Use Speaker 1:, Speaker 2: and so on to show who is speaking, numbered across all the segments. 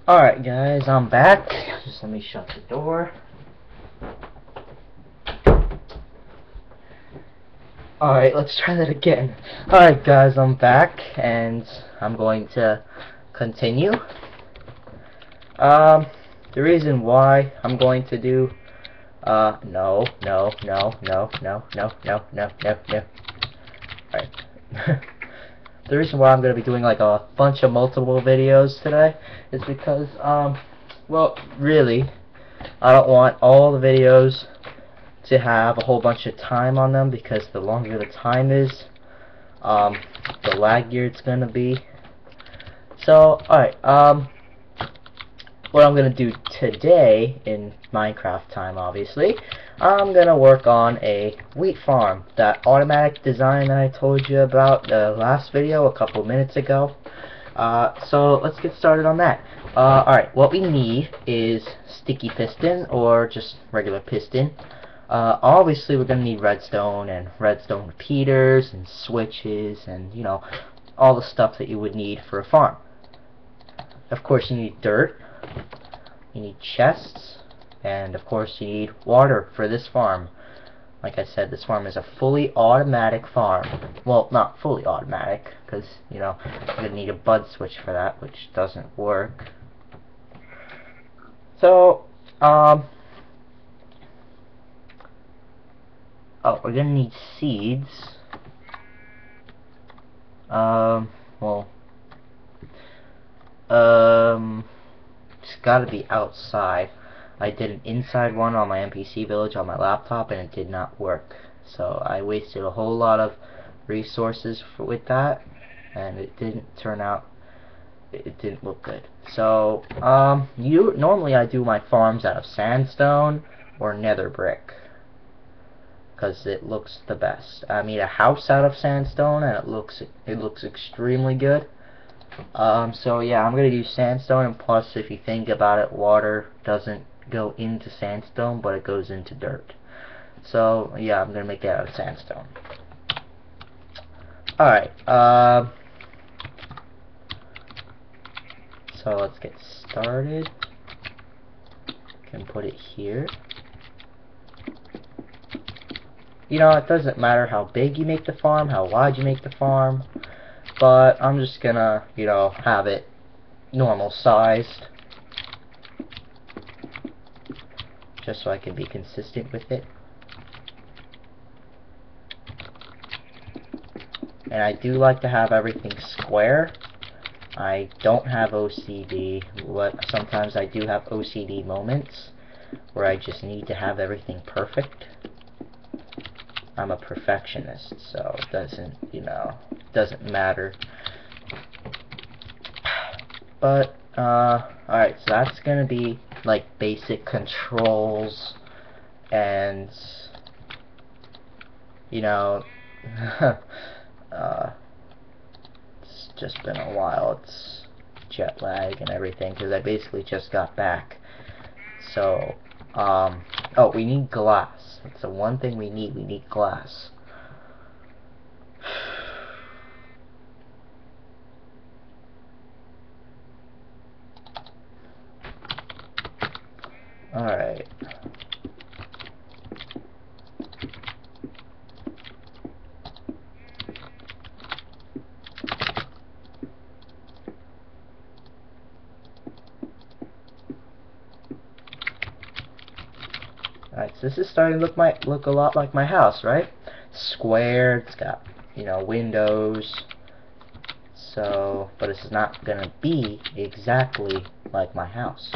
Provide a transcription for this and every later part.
Speaker 1: Alright guys, I'm back. Just let me shut the door. Alright, let's try that again. Alright guys, I'm back and I'm going to continue. The reason why I'm going to do no. Alright. The reason why I'm going to be doing like a bunch of multiple videos today is because, well, really, I don't want all the videos to have a whole bunch of time on them, because the longer the time is, the laggier it's going to be. So, alright, what I'm going to do today, in Minecraft time obviously, I'm going to work on a wheat farm. That automatic design that I told you about the last video a couple minutes ago. So let's get started on that. Alright, what we need is sticky piston, or just regular piston. Obviously we're going to need redstone and redstone repeaters and switches and, you know, all the stuff that you would need for a farm. Of course you need dirt, you need chests, and of course you need water for this farm. Like I said, this farm is a fully automatic farm. Well, not fully automatic, because, you know, I'm going to need a bud switch for that, which doesn't work. So, oh, we're going to need seeds. It's got to be outside. I did an inside one on my NPC village on my laptop and it did not work. So I wasted a whole lot of resources with that, and it didn't turn out, it didn't look good. So normally I do my farms out of sandstone or nether brick, because it looks the best. I made a house out of sandstone and it looks extremely good. So yeah, I'm gonna do sandstone, and plus, if you think about it, water doesn't go into sandstone, but it goes into dirt. So yeah, I'm gonna make that out of sandstone. Alright, so let's get started. Can put it here. You know, it doesn't matter how big you make the farm, how wide you make the farm, but I'm just gonna, you know, have it normal sized, just so I can be consistent with it. And I do like to have everything square. I don't have OCD. Sometimes I do have OCD moments where I just need to have everything perfect. I'm a perfectionist, so it doesn't, you know, doesn't matter. But alright, so that's gonna be like basic controls, and you know, it's just been a while. It's jet lag and everything, because I basically just got back. So oh, we need glass. That's the one thing we need. We need glass. Alright. Alright, so this is starting to look a lot like my house, right? Square, it's got, you know, windows. So, but it's not gonna be exactly like my house.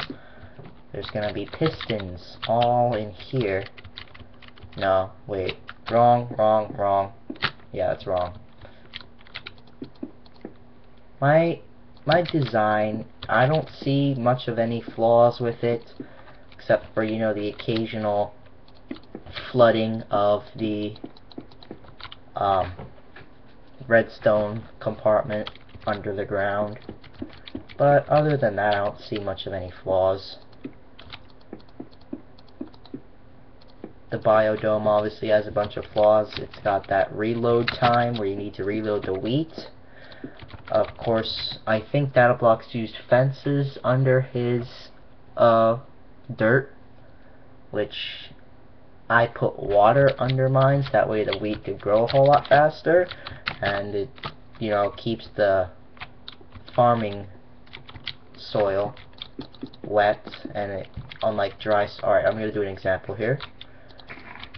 Speaker 1: There's gonna be pistons all in here. No, wait. Wrong. Yeah, that's wrong. My design, I don't see much of any flaws with it, except for, you know, the occasional flooding of the redstone compartment under the ground. But other than that, I don't see much of any flaws. The biodome obviously has a bunch of flaws. It's got that reload time where you need to reload the wheat. Of course, I think DataBlocks used fences under his dirt, which I put water under mine, so that way the wheat could grow a whole lot faster, and it, you know, keeps the farming soil wet, and it, unlike dry. Alright, I'm going to do an example here.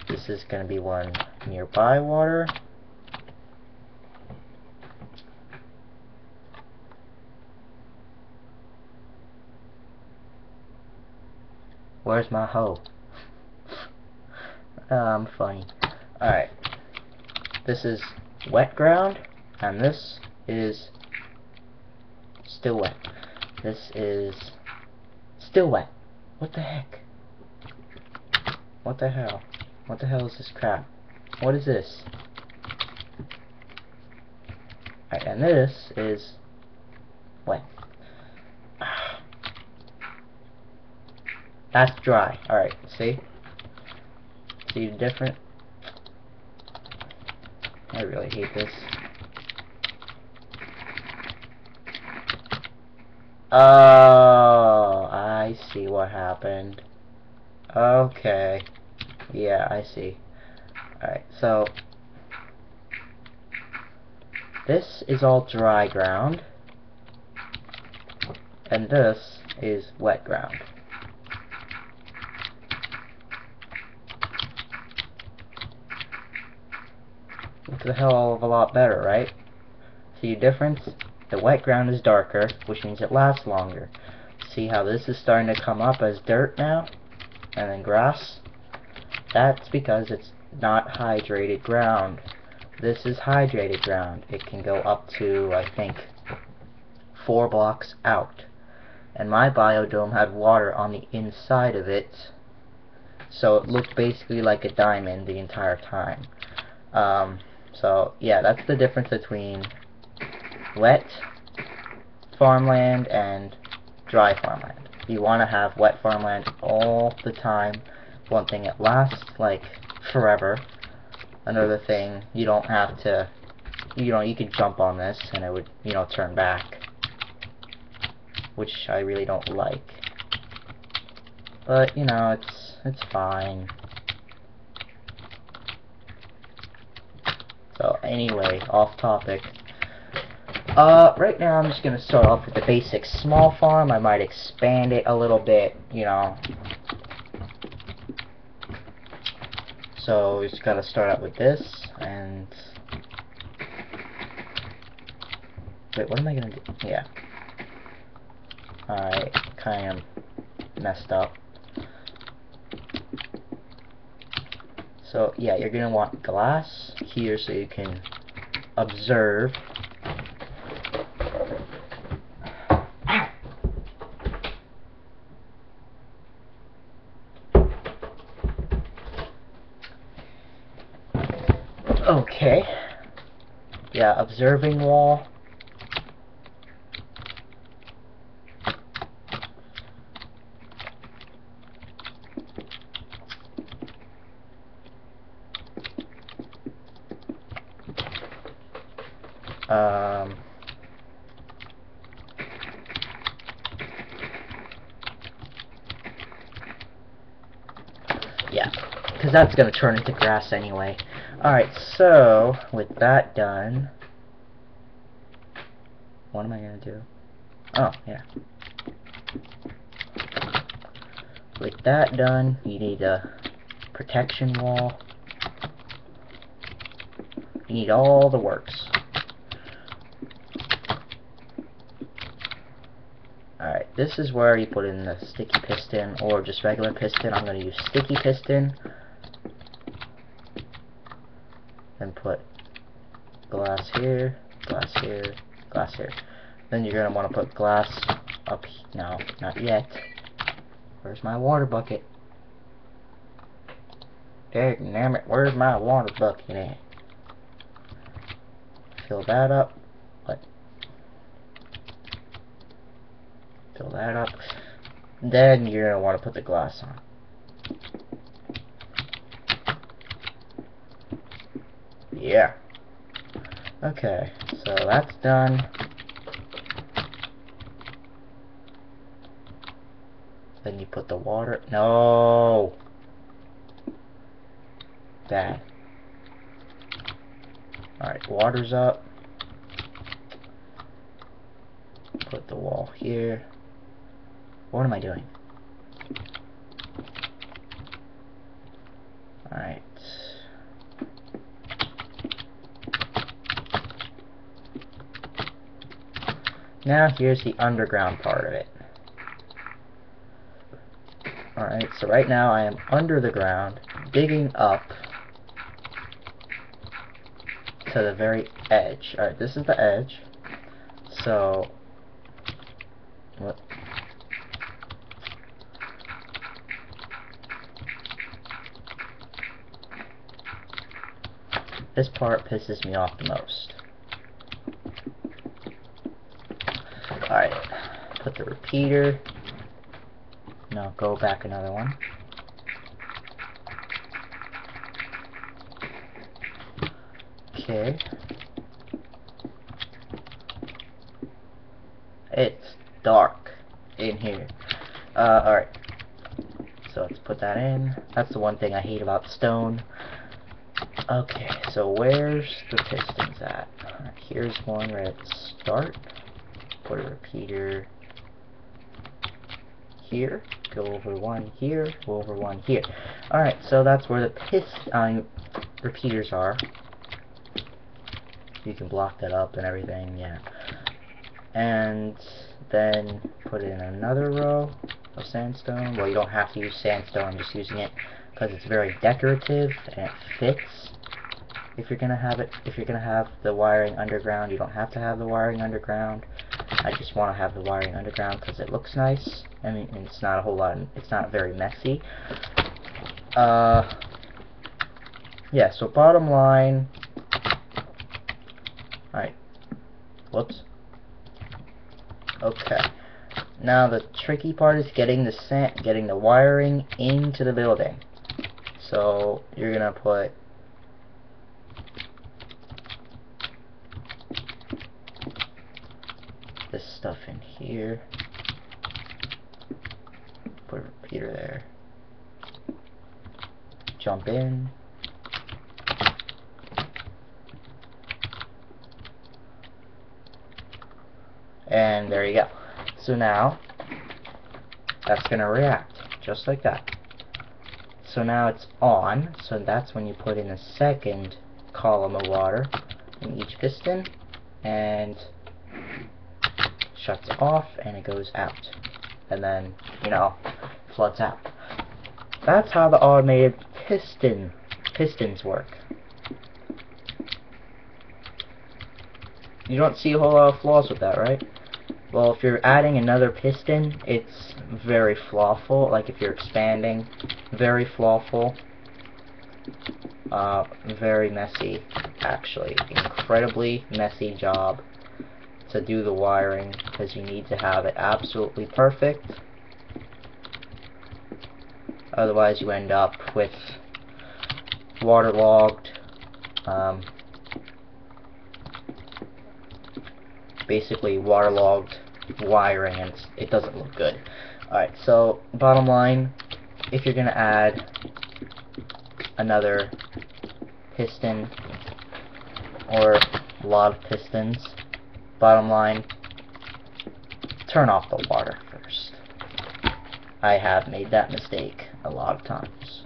Speaker 1: This is going to be one nearby water. Where's my hoe? I'm funny. Alright. This is wet ground, and this is still wet. This is still wet. What the heck? What the hell? What the hell is this crap? What is this? Alright, and this is wet. That's dry. Alright, see? See the difference? I really hate this. Oh, I see what happened. Okay. Yeah, I see. Alright, so this is all dry ground, and this is wet ground. Looks a hell of a lot better, right? See the difference? The wet ground is darker, which means it lasts longer. See how this is starting to come up as dirt now? And then grass? That's because it's not hydrated ground. This is hydrated ground. It can go up to, I think, 4 blocks out. And my biodome had water on the inside of it, so it looked basically like a diamond the entire time. So yeah, that's the difference between wet farmland and dry farmland. You want to have wet farmland all the time. One thing, it lasts like forever. Another thing, you don't have to, you could jump on this and it would, turn back, which I really don't like. But it's fine. So anyway, off topic. Right now I'm just gonna start off with the basic small farm. I might expand it a little bit, So we just gotta start out with this, and wait, what am I gonna do? Yeah. I kind of messed up. So yeah, you're gonna want glass here so you can observe. Okay. Yeah, observing wall. Yeah, because that's going to turn into grass anyway. Alright, so, with that done, what am I going to do? Oh, yeah. With that done, you need a protection wall. You need all the works. Alright, this is where you put in the sticky piston or just regular piston. I'm going to use sticky piston. Then put glass here, glass here, glass here. Then you're going to want to put glass up here. No, not yet. Where's my water bucket? Damn it, where's my water bucket at? Fill that up. Fill that up. Then you're going to want to put the glass on. Yeah. Okay, so that's done. Then you put the water. No! Bad. Alright, water's up. Put the wall here. What am I doing? Alright. Now here's the underground part of it. Alright, so right now I am under the ground, digging up to the very edge. Alright, this is the edge. So, what? This part pisses me off the most. Alright, put the repeater. No, go back another one. Okay. It's dark in here. Alright. So let's put that in. That's the one thing I hate about stone. Okay, so where's the pistons at? Here's one where it start. Put a repeater here. Go over one here. Go over one here. Alright, so that's where the repeaters are. You can block that up and everything, yeah. And then put in another row of sandstone. Well, you don't have to use sandstone, I'm just using it because it's very decorative and it fits. If you're gonna have the wiring underground, you don't have to have the wiring underground. I just want to have the wiring underground because it looks nice. I mean, it's not a whole lot. It's not very messy. Yeah. So bottom line. All right. Whoops. Okay. Now the tricky part is getting the wiring into the building. So you're gonna put this stuff in here. Put a repeater there. Jump in. And there you go. So now that's gonna react just like that. So now it's on, so that's when you put in a second column of water in each piston, and shuts off and it goes out, and then, you know, floods out. That's how the automated pistons work. You don't see a whole lot of flaws with that, right? Well, if you're adding another piston, it's very flawful. Like if you're expanding, very flawful. Very messy, actually. Incredibly messy job to do the wiring, because you need to have it absolutely perfect. Otherwise you end up with waterlogged, basically waterlogged wiring, and it doesn't look good. Alright, so bottom line, if you're going to add another piston or a lot of pistons, bottom line, turn off the water first. I have made that mistake a lot of times.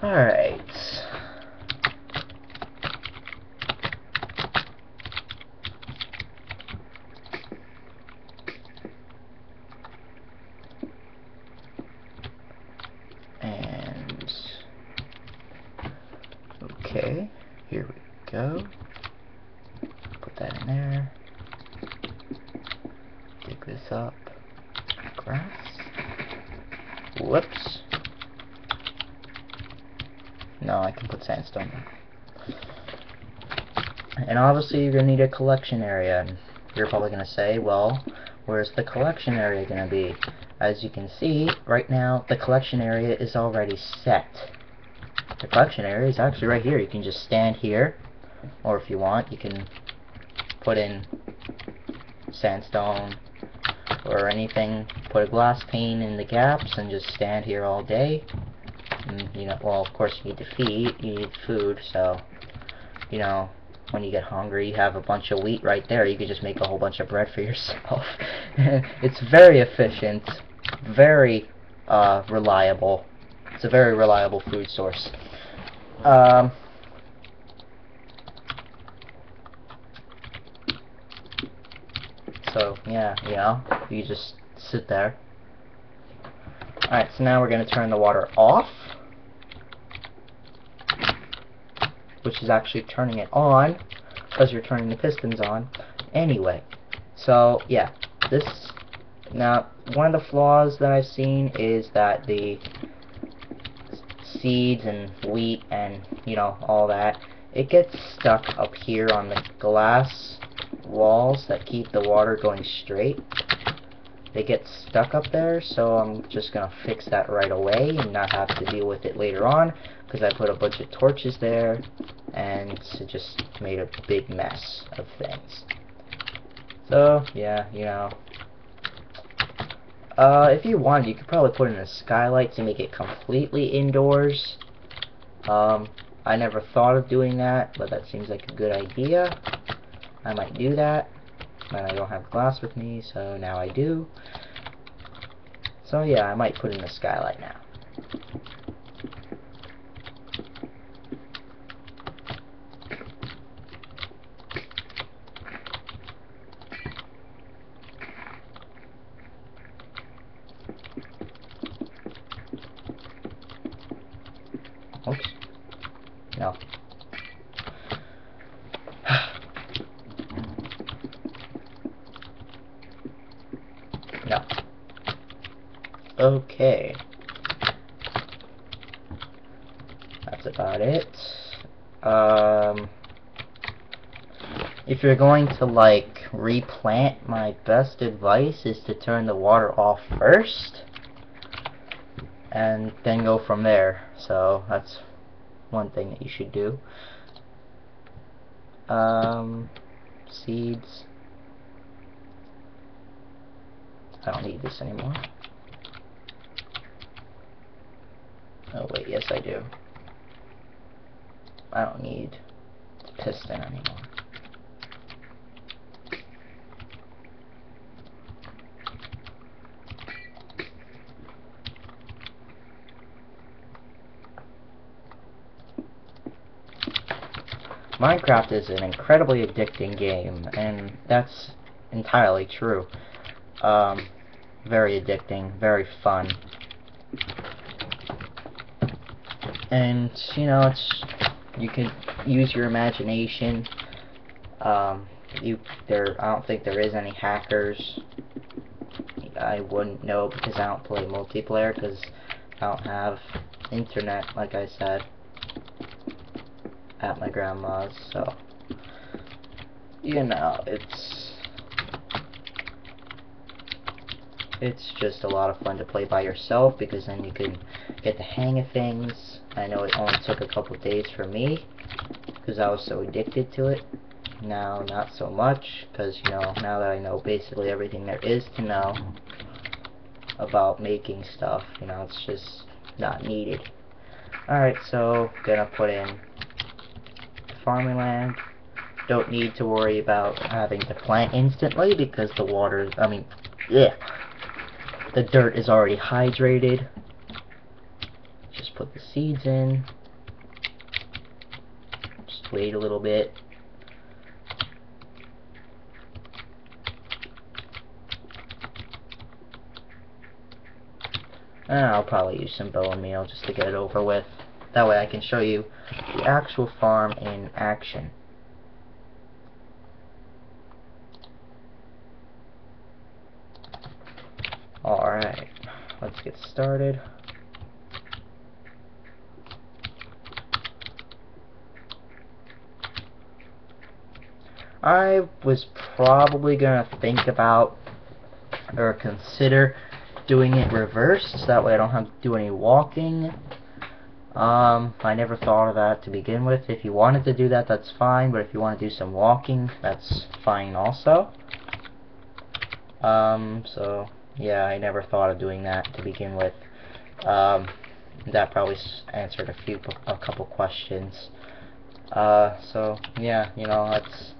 Speaker 1: Alright. And okay, here we go. Put that in there. Dig this up. Grass. Whoops. No, I can put sandstone there. And obviously you're going to need a collection area. And you're probably going to say, well, where's the collection area going to be? As you can see, right now, the collection area is already set. The collection area is actually right here. You can just stand here, or if you want, you can put in sandstone, or anything, put a glass pane in the gaps and just stand here all day. And, you know, well, of course you need to feed, you need food, so, you know, when you get hungry, you have a bunch of wheat right there. You could just make a whole bunch of bread for yourself. It's very efficient, very reliable. It's a very reliable food source. So, yeah, you know, you just sit there. Alright, so now we're going to turn the water off, which is actually turning it on, because you're turning the pistons on anyway. So, yeah, now, one of the flaws that I've seen is that the seeds and wheat and, you know, all that, it gets stuck up here on the glass walls that keep the water going straight. They get stuck up there, so I'm just gonna fix that right away and not have to deal with it later on, because I put a bunch of torches there and it just made a big mess of things. So yeah, you know, if you wanted, you could probably put in a skylight to make it completely indoors. I never thought of doing that, but that seems like a good idea. I might do that. And I don't have glass with me, so now I do. So yeah, I might put in a skylight now. Oops. No. No. Okay. That's about it. If you're going to, like, replant, my best advice is to turn the water off first, and then go from there. So, that's one thing that you should do. Seeds. I don't need this anymore. Oh wait, yes I do. I don't need the piston anymore. Minecraft is an incredibly addicting game, and that's entirely true. Very addicting, very fun. And, you know, you can use your imagination. I don't think there is any hackers. I wouldn't know because I don't play multiplayer, because I don't have internet, like I said, at my grandma's, so, you know, it's just a lot of fun to play by yourself, because then you can get the hang of things. I know it only took a couple days for me, because I was so addicted to it. Now, not so much, because, you know, now that I know basically everything there is to know about making stuff, you know, it's just not needed. Alright, so, gonna put in farming land. Don't need to worry about having to plant instantly, because the water, the dirt is already hydrated. Just put the seeds in. Just wait a little bit. And I'll probably use some bone meal just to get it over with. That way I can show you the actual farm in action. Alright, let's get started. I was probably gonna think about or consider doing it reversed, so that way I don't have to do any walking. I never thought of that to begin with. If you wanted to do that, that's fine, but if you want to do some walking, that's fine also. So yeah, I never thought of doing that to begin with. That probably answered a couple questions. So yeah, you know, that's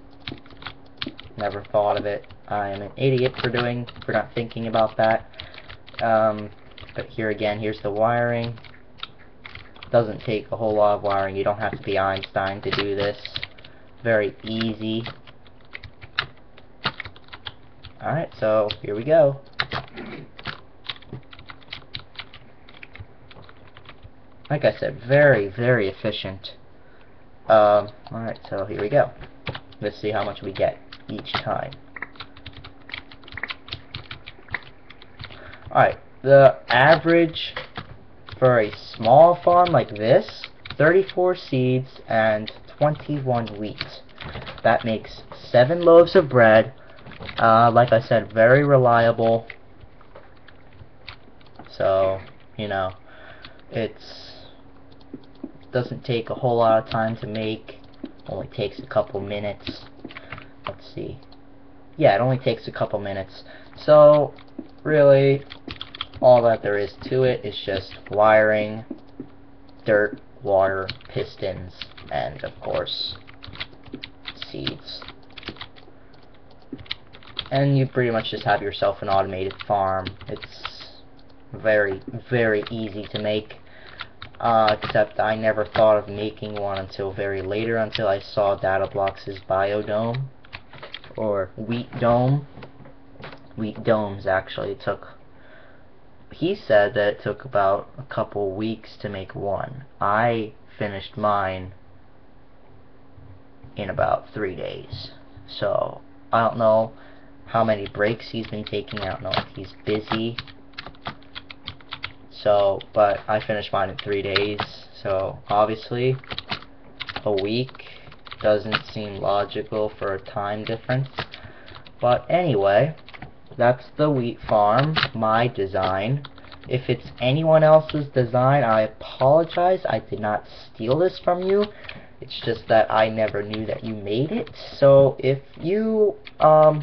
Speaker 1: never thought of it. I am an idiot for not thinking about that. But here again, here's the wiring. Doesn't take a whole lot of wiring. You don't have to be Einstein to do this. Very easy. Alright, so here we go. Like I said, very, very efficient. Alright, so here we go. Let's see how much we get each time. Alright, the average for a small farm like this, 34 seeds and 21 wheat. That makes 7 loaves of bread. Like I said, very reliable. So, you know, doesn't take a whole lot of time to make. Only takes a couple minutes. Let's see. Yeah, it only takes a couple minutes. So, really, all that there is to it is just wiring, dirt, water, pistons, and of course, seeds. And you pretty much just have yourself an automated farm. It's very, very easy to make. Except I never thought of making one until very later, until I saw DataBlox' Biodome, or Wheat Dome. Wheat Domes, actually. He said that it took about a couple weeks to make one. I finished mine in about 3 days. So, I don't know how many breaks he's been taking. I don't know if he's busy. So, but I finished mine in 3 days, so obviously a week doesn't seem logical for a time difference. But anyway, that's the wheat farm, my design. If it's anyone else's design, I apologize. I did not steal this from you. It's just that I never knew that you made it. So if you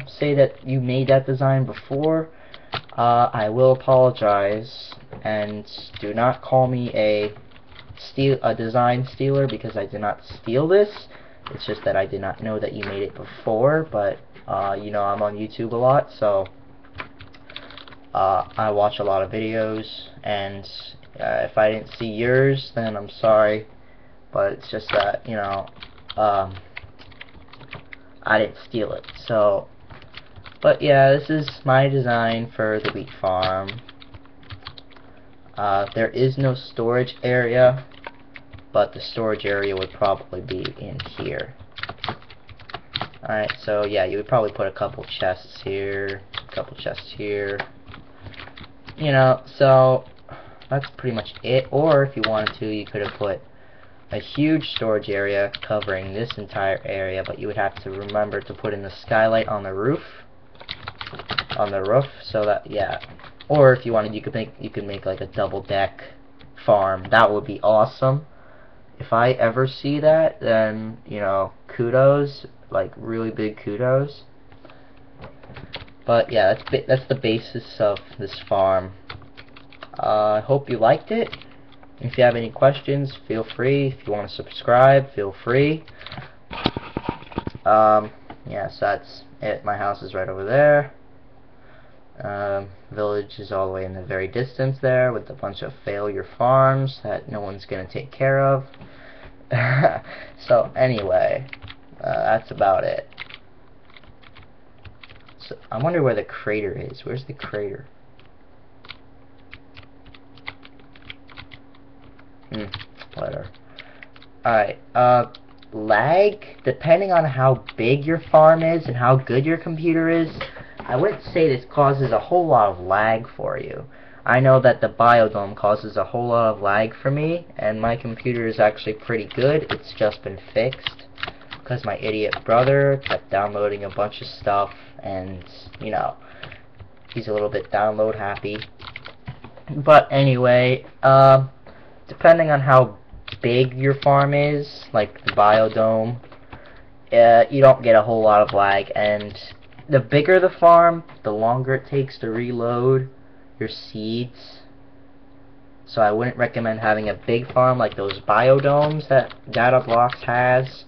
Speaker 1: say that you made that design before, I will apologize, and do not call me a design stealer, because I did not steal this. It's just that I did not know that you made it before. But you know, I'm on YouTube a lot, so I watch a lot of videos, and if I didn't see yours, then I'm sorry, but it's just that, you know, I didn't steal it. So, but yeah, this is my design for the wheat farm. There is no storage area, but the storage area would probably be in here. Alright, so yeah, you would probably put a couple chests here, a couple chests here. You know, so that's pretty much it. Or if you wanted to, you could have put a huge storage area covering this entire area, but you would have to remember to put in the skylight on the roof. So that, yeah. Or if you wanted, you could make like a double deck farm. That would be awesome. If I ever see that, then, you know, kudos, like really big kudos. But yeah, that's the basis of this farm. I hope you liked it. If you have any questions, feel free. If you want to subscribe, feel free. Yeah, so that's it. My house is right over there. Village is all the way in the very distance there, with a bunch of failure farms that no one's gonna take care of. So anyway, that's about it. So I wonder where the crater is. Where's the crater? Whatever. Alright, lag, depending on how big your farm is and how good your computer is, I wouldn't say this causes a whole lot of lag for you. I know that the Biodome causes a whole lot of lag for me, and my computer is actually pretty good. It's just been fixed because my idiot brother kept downloading a bunch of stuff, and, you know, he's a little bit download happy. But anyway, depending on how big your farm is, like the Biodome, you don't get a whole lot of lag, and the bigger the farm, the longer it takes to reload your seeds. So I wouldn't recommend having a big farm like those biodomes that DataBlocks has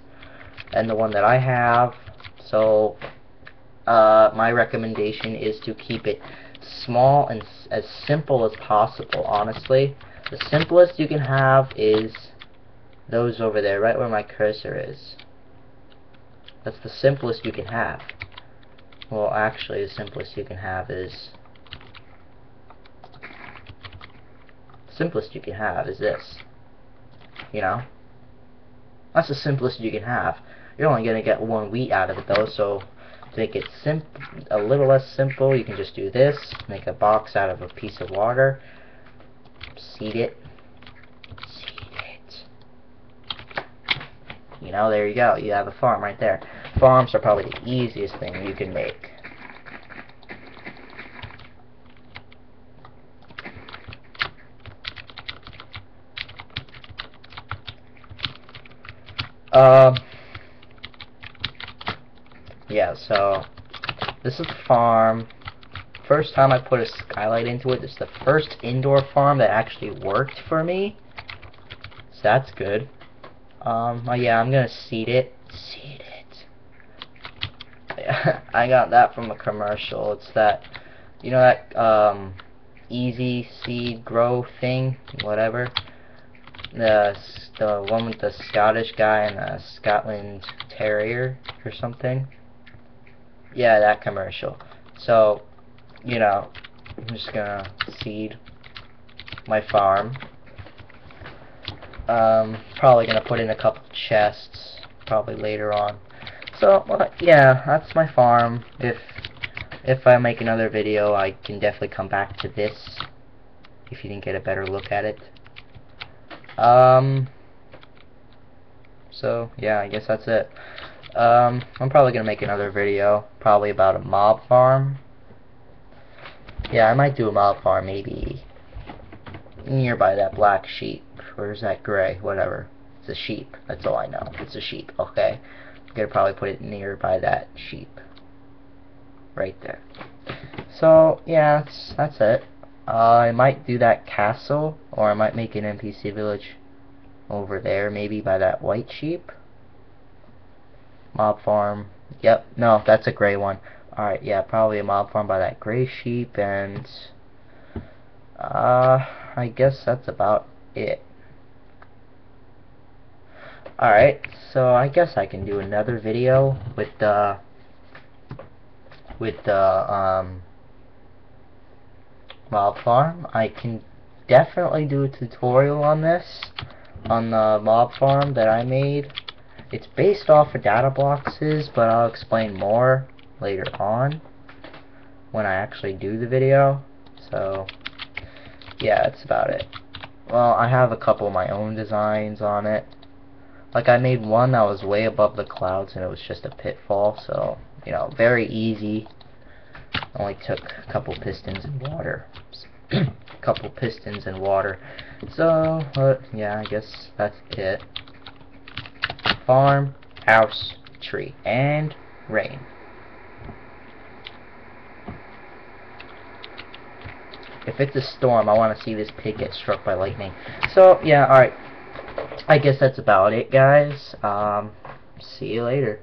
Speaker 1: and the one that I have. So my recommendation is to keep it small and as simple as possible, honestly. The simplest you can have is those over there, right where my cursor is. That's the simplest you can have. Well, actually, the simplest you can have is... simplest you can have is this. You know? That's the simplest you can have. You're only going to get one wheat out of it, though, so to make it a little less simple, you can just do this. Make a box out of a piece of water. Seed it. Seed it. You know, there you go. You have a farm right there. Farms are probably the easiest thing you can make. Yeah, so this is the farm. First time I put a skylight into it, this is the first indoor farm that actually worked for me. So that's good. Oh yeah, I'm gonna seed it. Seed it. I got that from a commercial. It's that, you know that easy seed grow thing, whatever. The one with the Scottish guy and the Scotland Terrier or something. Yeah, that commercial. So, you know, I'm just gonna seed my farm. Probably gonna put in a couple chests probably later on. So, well, yeah, that's my farm. If I make another video, I can definitely come back to this if you didn't get a better look at it. So yeah, I guess that's it. I'm probably gonna make another video, probably about a mob farm. Yeah, I might do a mob farm, maybe nearby that black sheep, or is that gray? Whatever. It's a sheep. That's all I know. It's a sheep. Okay, I'm gonna probably put it nearby that sheep, right there. So yeah, that's it. I might do that castle, or I might make an NPC village over there, maybe by that white sheep. Mob farm. Yep, no, that's a gray one. Alright, yeah, probably a mob farm by that gray sheep, and I guess that's about it. Alright, so I guess I can do another video with the mob farm. I can definitely do a tutorial on this, on the mob farm that I made. It's based off of DataBlocks', but I'll explain more later on when I actually do the video. So yeah, that's about it. Well, I have a couple of my own designs on it. Like, I made one that was way above the clouds and it was just a pitfall, so, you know, very easy. Only took a couple pistons and water. Couple pistons and water. So, yeah, I guess that's it. Farm, house, tree, and rain. If it's a storm, I want to see this pig get struck by lightning. So, yeah, alright. I guess that's about it, guys. See you later.